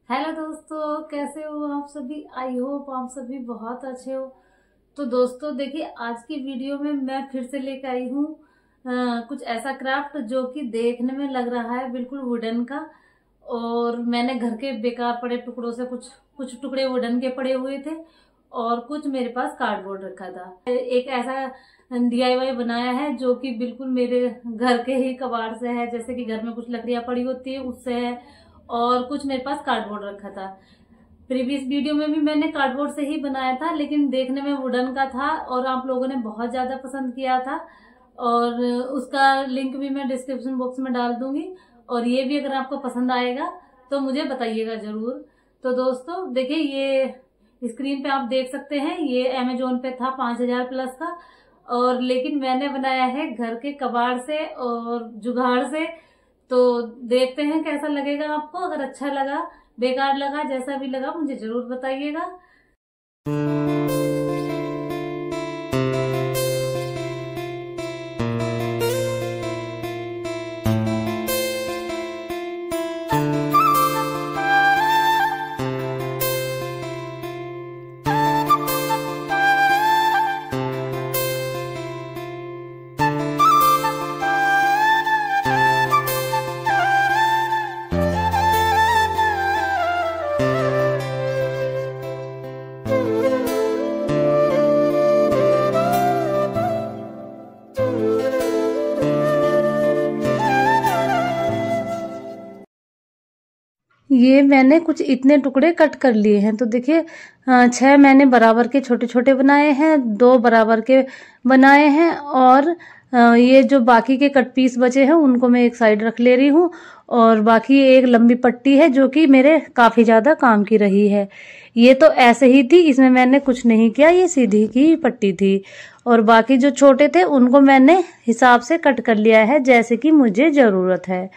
Hello दोस्तों, कैसे हो आप सभी। आई होप आप सभी बहुत अच्छे हो। तो दोस्तों देखिए, आज की वीडियो में मैं फिर से लेकर आई हूँ कुछ ऐसा क्राफ्ट जो कि देखने में लग रहा है बिल्कुल वुडन का। और मैंने घर के बेकार पड़े टुकड़ों से कुछ कुछ टुकड़े वुडन के पड़े हुए थे और कुछ मेरे पास कार्डबोर्ड रखा था। एक ऐसा डीआईवाई बनाया है जो कि बिल्कुल मेरे घर के ही कबाड़ से है, जैसे कि घर में कुछ लकड़ियां पड़ी होती है उससे है। और कुछ मेरे पास कार्डबोर्ड रखा था। प्रीवियस वीडियो में भी मैंने कार्डबोर्ड से ही बनाया था, लेकिन देखने में वुडन का था और आप लोगों ने बहुत ज्यादा पसंद किया था। और उसका लिंक भी मैं डिस्क्रिप्शन बॉक्स में डाल दूंगी। और ये भी अगर आपको पसंद आएगा तो मुझे बताइएगा जरूर। तो दोस्तों देखिए, ये स्क्रीन पे आप देख सकते हैं, ये अमेजोन पे था 5000 प्लस का। और लेकिन मैंने बनाया है घर के कबाड़ से और जुगाड़ से। तो देखते हैं कैसा लगेगा आपको। अगर अच्छा लगा, बेकार लगा, जैसा भी लगा मुझे जरूर बताइएगा। ये मैंने कुछ इतने टुकड़े कट कर लिए हैं। तो देखिए, 6 मैंने बराबर के छोटे छोटे बनाए हैं, 2 बराबर के बनाए हैं। और ये जो बाकी के कट पीस बचे हैं उनको मैं एक साइड रख ले रही हूँ। और बाकी एक लंबी पट्टी है जो कि मेरे काफी ज्यादा काम की रही है। ये तो ऐसे ही थी, इसमें मैंने कुछ नहीं किया, ये सीधी की पट्टी थी। और बाकी जो छोटे थे उनको मैंने हिसाब से कट कर लिया है, जैसे कि मुझे जरूरत है।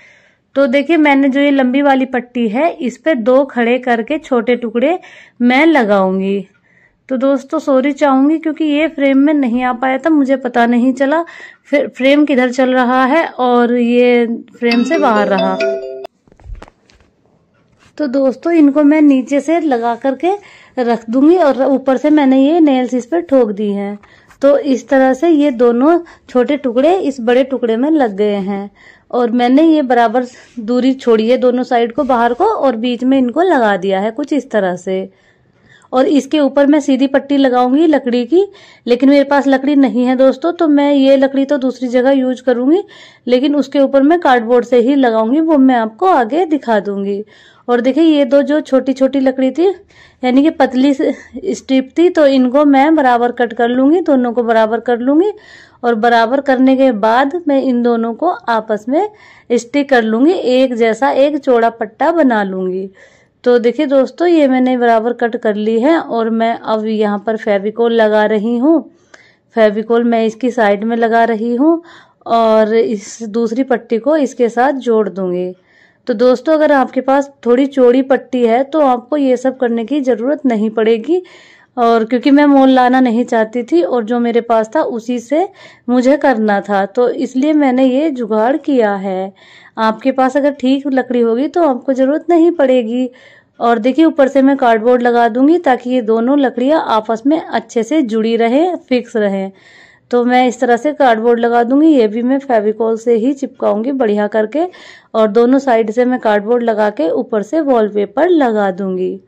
तो देखिए, मैंने जो ये लंबी वाली पट्टी है इस पे 2 खड़े करके छोटे टुकड़े मैं लगाऊंगी। तो दोस्तों सॉरी चाहूंगी क्योंकि ये फ्रेम में नहीं आ पाया था, मुझे पता नहीं चला फिर फ्रेम किधर चल रहा है और ये फ्रेम से बाहर रहा। तो दोस्तों इनको मैं नीचे से लगा करके रख दूंगी और ऊपर से मैंने ये नेल्स इस पे ठोक दी हैं। तो इस तरह से ये दोनों छोटे टुकड़े इस बड़े टुकड़े में लग गए हैं। और मैंने ये बराबर दूरी छोड़ी है दोनों साइड को बाहर को, और बीच में इनको लगा दिया है कुछ इस तरह से। और इसके ऊपर मैं सीधी पट्टी लगाऊंगी लकड़ी की, लेकिन मेरे पास लकड़ी नहीं है दोस्तों, तो मैं ये लकड़ी तो दूसरी जगह यूज करूंगी, लेकिन उसके ऊपर मैं कार्डबोर्ड से ही लगाऊंगी, वो मैं आपको आगे दिखा दूंगी। और देखिए, ये दो जो छोटी छोटी लकड़ी थी यानी कि पतली स्ट्रिप थी, तो इनको मैं बराबर कट कर लूंगी, दोनों को बराबर कर लूंगी। और बराबर करने के बाद मैं इन दोनों को आपस में स्टिक कर लूंगी, एक जैसा एक चौड़ा पट्टा बना लूंगी। तो देखिए दोस्तों, ये मैंने बराबर कट कर ली है और मैं अब यहाँ पर फेविकोल लगा रही हूँ। फेविकोल मैं इसकी साइड में लगा रही हूँ और इस दूसरी पट्टी को इसके साथ जोड़ दूंगी। तो दोस्तों, अगर आपके पास थोड़ी चौड़ी पट्टी है तो आपको ये सब करने की जरूरत नहीं पड़ेगी। और क्योंकि मैं मोल लाना नहीं चाहती थी और जो मेरे पास था उसी से मुझे करना था, तो इसलिए मैंने ये जुगाड़ किया है। आपके पास अगर ठीक लकड़ी होगी तो आपको जरूरत नहीं पड़ेगी। और देखिए, ऊपर से मैं कार्डबोर्ड लगा दूंगी ताकि ये दोनों लकड़ियां आपस में अच्छे से जुड़ी रहे, फिक्स रहे। तो मैं इस तरह से कार्डबोर्ड लगा दूंगी, ये भी मैं फेविकोल से ही चिपकाऊंगी बढ़िया करके। और दोनों साइड से मैं कार्डबोर्ड लगा के ऊपर से वॉलपेपर लगा दूंगी।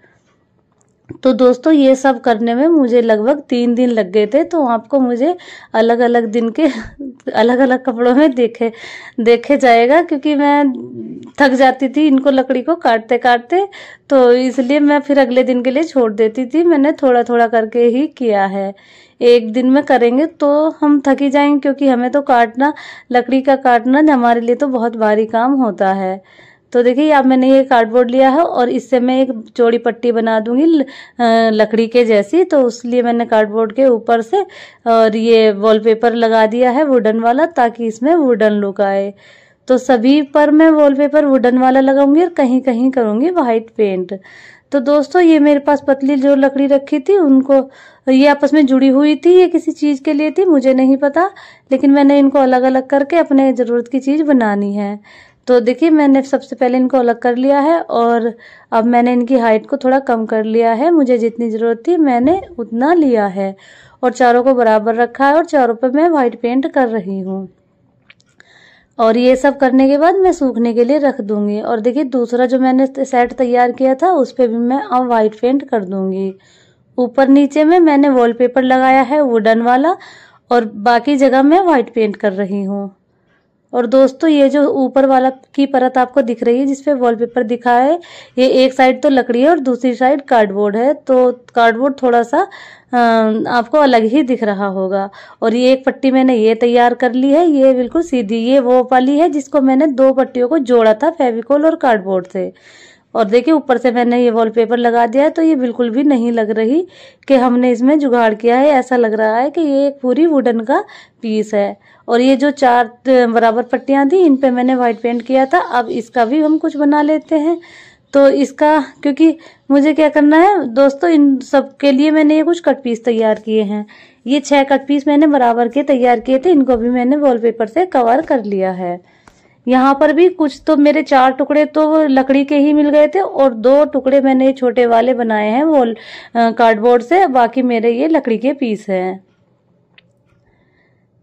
तो दोस्तों, ये सब करने में मुझे लगभग 3 दिन लग गए थे। तो आपको मुझे अलग अलग दिन के अलग अलग कपड़ों में देखे जाएगा, क्योंकि मैं थक जाती थी इनको लकड़ी को काटते काटते। तो इसलिए मैं फिर अगले दिन के लिए छोड़ देती थी। मैंने थोड़ा थोड़ा करके ही किया है। एक दिन में करेंगे तो हम थक ही जाएंगे, क्योंकि हमें तो काटना, लकड़ी का काटना हमारे लिए तो बहुत भारी काम होता है। तो देखिए, अब मैंने ये कार्डबोर्ड लिया है और इससे मैं एक चौड़ी पट्टी बना दूंगी लकड़ी के जैसी। तो उसलिए मैंने कार्डबोर्ड के ऊपर से और ये वॉलपेपर लगा दिया है वुडन वाला, ताकि इसमें वुडन लुक आए। तो सभी पर मैं वॉलपेपर वुडन वाला लगाऊंगी और कहीं कहीं करूंगी व्हाइट पेंट। तो दोस्तों, ये मेरे पास पतली जो लकड़ी रखी थी उनको, ये आपस में जुड़ी हुई थी, ये किसी चीज के लिए थी मुझे नहीं पता, लेकिन मैंने इनको अलग अलग करके अपने जरूरत की चीज बनानी है। तो देखिए मैंने सबसे पहले इनको अलग कर लिया है और अब मैंने इनकी हाइट को थोड़ा कम कर लिया है। मुझे जितनी ज़रूरत थी मैंने उतना लिया है और चारों को बराबर रखा है और चारों पे मैं वाइट पेंट कर रही हूँ। और ये सब करने के बाद मैं सूखने के लिए रख दूंगी। और देखिए दूसरा जो मैंने सेट तैयार किया था उस पर भी मैं अब वाइट पेंट कर दूंगी। ऊपर नीचे में मैंने वॉलपेपर लगाया है वुडन वाला और बाकी जगह मैं वाइट पेंट कर रही हूँ। और दोस्तों ये जो ऊपर वाला की परत आपको दिख रही है जिसपे वॉलपेपर दिखा है, ये एक साइड तो लकड़ी है और दूसरी साइड कार्डबोर्ड है, तो कार्डबोर्ड थोड़ा सा आपको अलग ही दिख रहा होगा। और ये एक पट्टी मैंने ये तैयार कर ली है, ये बिल्कुल सीधी, ये वो वाली है जिसको मैंने 2 पट्टियों को जोड़ा था फेविकोल और कार्डबोर्ड से। और देखिए ऊपर से मैंने ये वॉलपेपर लगा दिया है, तो ये बिल्कुल भी नहीं लग रही कि हमने इसमें जुगाड़ किया है। ऐसा लग रहा है कि ये एक पूरी वुडन का पीस है। और ये जो 4 बराबर पट्टियां थी इन पे मैंने व्हाइट पेंट किया था। अब इसका भी हम कुछ बना लेते हैं। तो इसका क्योंकि मुझे क्या करना है दोस्तों, इन सब के लिए मैंने ये कुछ कट पीस तैयार किए हैं। ये 6 कट पीस मैंने बराबर के तैयार किए थे, इनको भी मैंने वॉलपेपर से कवर कर लिया है। यहाँ पर भी कुछ तो मेरे 4 टुकड़े तो लकड़ी के ही मिल गए थे और 2 टुकड़े मैंने छोटे वाले बनाए हैं वो कार्डबोर्ड से, बाकी मेरे ये लकड़ी के पीस हैं।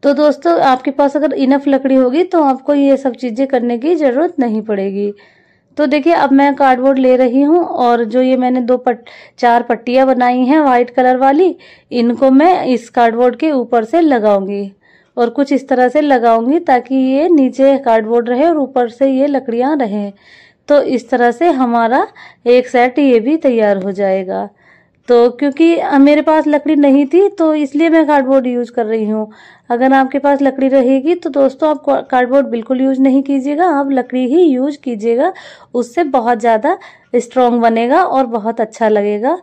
तो दोस्तों आपके पास अगर इनफ लकड़ी होगी तो आपको ये सब चीजें करने की जरूरत नहीं पड़ेगी। तो देखिए अब मैं कार्डबोर्ड ले रही हूँ और जो ये मैंने 4 पट्टियां बनाई हैं व्हाइट कलर वाली, इनको मैं इस कार्डबोर्ड के ऊपर से लगाऊंगी और कुछ इस तरह से लगाऊंगी ताकि ये नीचे कार्डबोर्ड रहे और ऊपर से ये लकड़ियां रहें। तो इस तरह से हमारा एक सेट ये भी तैयार हो जाएगा। तो क्योंकि मेरे पास लकड़ी नहीं थी तो इसलिए मैं कार्डबोर्ड यूज कर रही हूँ। अगर आपके पास लकड़ी रहेगी तो दोस्तों आप कार्डबोर्ड बिल्कुल यूज नहीं कीजिएगा, आप लकड़ी ही यूज कीजिएगा, उससे बहुत ज़्यादा स्ट्रॉन्ग बनेगा और बहुत अच्छा लगेगा।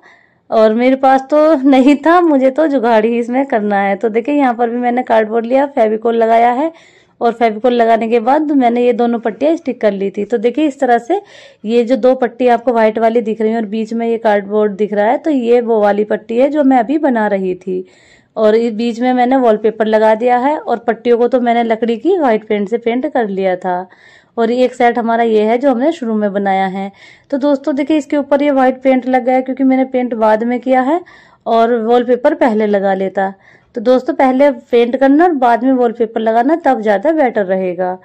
और मेरे पास तो नहीं था, मुझे तो जुगाड़ ही इसमें करना है। तो देखिए यहाँ पर भी मैंने कार्डबोर्ड लिया, फेविकोल लगाया है और फेविकोल लगाने के बाद मैंने ये दोनों पट्टियां स्टिक कर ली थी। तो देखिए इस तरह से ये जो 2 पट्टी आपको व्हाइट वाली दिख रही है और बीच में ये कार्डबोर्ड दिख रहा है, तो ये वो वाली पट्टी है जो मैं अभी बना रही थी। और इस बीच में मैंने वॉलपेपर लगा दिया है और पट्टियों को तो मैंने लकड़ी की व्हाइट पेंट से पेंट कर लिया था। और ये एक सेट हमारा ये है जो हमने शुरू में बनाया है। तो दोस्तों देखिए इसके ऊपर ये व्हाइट पेंट लग गया है क्योंकि मैंने पेंट बाद में किया है और वॉलपेपर पहले लगा लेता। तो दोस्तों पहले पेंट करना और बाद में वॉलपेपर लगाना, तब ज्यादा बेटर रहेगा।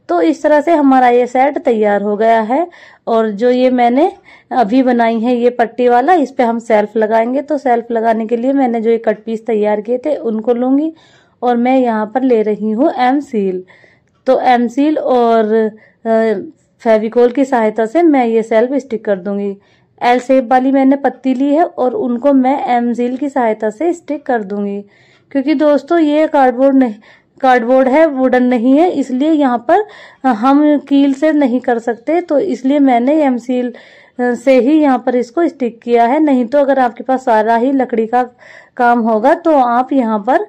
तो इस तरह से हमारा ये सेट तैयार हो गया है। और जो ये मैंने अभी बनाई है ये पट्टी वाला, इस पे हम सेल्फ लगाएंगे। तो सेल्फ लगाने के लिए मैंने जो ये कट पीस तैयार किए थे उनको लूंगी और मैं यहाँ पर ले रही हूँ एम सील। तो एम सील और फेविकोल की सहायता से मैं ये सेल्फ स्टिक कर दूंगी। एल शेप वाली मैंने पत्ती ली है और उनको मैं एम सील की सहायता से स्टिक कर दूंगी। क्योंकि दोस्तों ये कार्डबोर्ड है, वुडन नहीं है, इसलिए यहाँ पर हम कील से नहीं कर सकते। तो इसलिए मैंने एम सील से ही यहाँ पर इसको स्टिक किया है। नहीं तो अगर आपके पास सारा ही लकड़ी का काम होगा तो आप यहाँ पर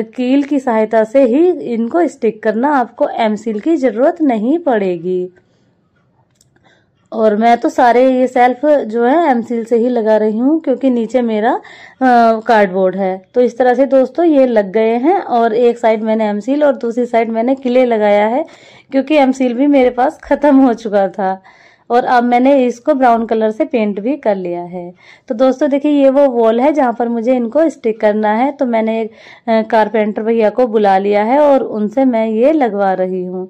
कील की सहायता से ही इनको स्टिक करना, आपको एम सील की जरूरत नहीं पड़ेगी। और मैं तो सारे ये सेल्फ जो है एम सील से ही लगा रही हूँ क्योंकि नीचे मेरा कार्डबोर्ड है। तो इस तरह से दोस्तों ये लग गए हैं और एक साइड मैंने एम सील और दूसरी साइड मैंने क्ले लगाया है क्योंकि एम सील भी मेरे पास खत्म हो चुका था। और अब मैंने इसको ब्राउन कलर से पेंट भी कर लिया है। तो दोस्तों देखिए ये वो वॉल है जहाँ पर मुझे इनको स्टिक करना है। तो मैंने एक कारपेंटर भैया को बुला लिया है और उनसे मैं ये लगवा रही हूँ।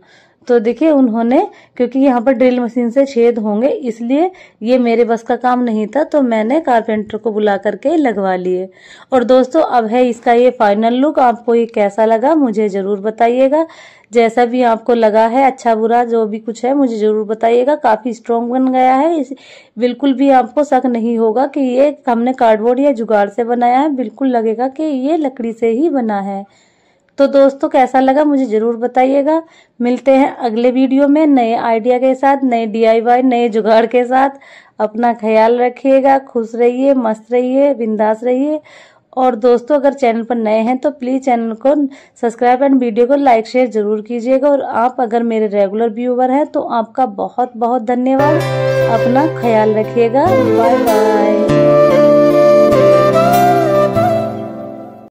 तो देखिए उन्होंने, क्योंकि यहाँ पर ड्रिल मशीन से छेद होंगे इसलिए ये मेरे बस का काम नहीं था, तो मैंने कारपेंटर को बुला करके लगवा लिए। और दोस्तों अब है इसका ये फाइनल लुक। आपको ये कैसा लगा मुझे जरूर बताइएगा। जैसा भी आपको लगा है, अच्छा बुरा जो भी कुछ है मुझे जरूर बताइएगा। काफी स्ट्रॉन्ग बन गया है, बिल्कुल भी आपको शक नहीं होगा कि ये हमने कार्डबोर्ड या जुगाड़ से बनाया है, बिल्कुल लगेगा कि ये लकड़ी से ही बना है। तो दोस्तों कैसा लगा मुझे जरूर बताइएगा। मिलते हैं अगले वीडियो में नए आइडिया के साथ, नए DIY, नए जुगाड़ के साथ। अपना ख्याल रखिएगा, खुश रहिए, मस्त रहिए, बिंदास रहिए। और दोस्तों अगर चैनल पर नए हैं तो प्लीज चैनल को सब्सक्राइब एंड वीडियो को लाइक शेयर जरूर कीजिएगा। और आप अगर मेरे रेगुलर व्यूअर हैं तो आपका बहुत बहुत धन्यवाद। अपना ख्याल रखिएगा। Bye bye.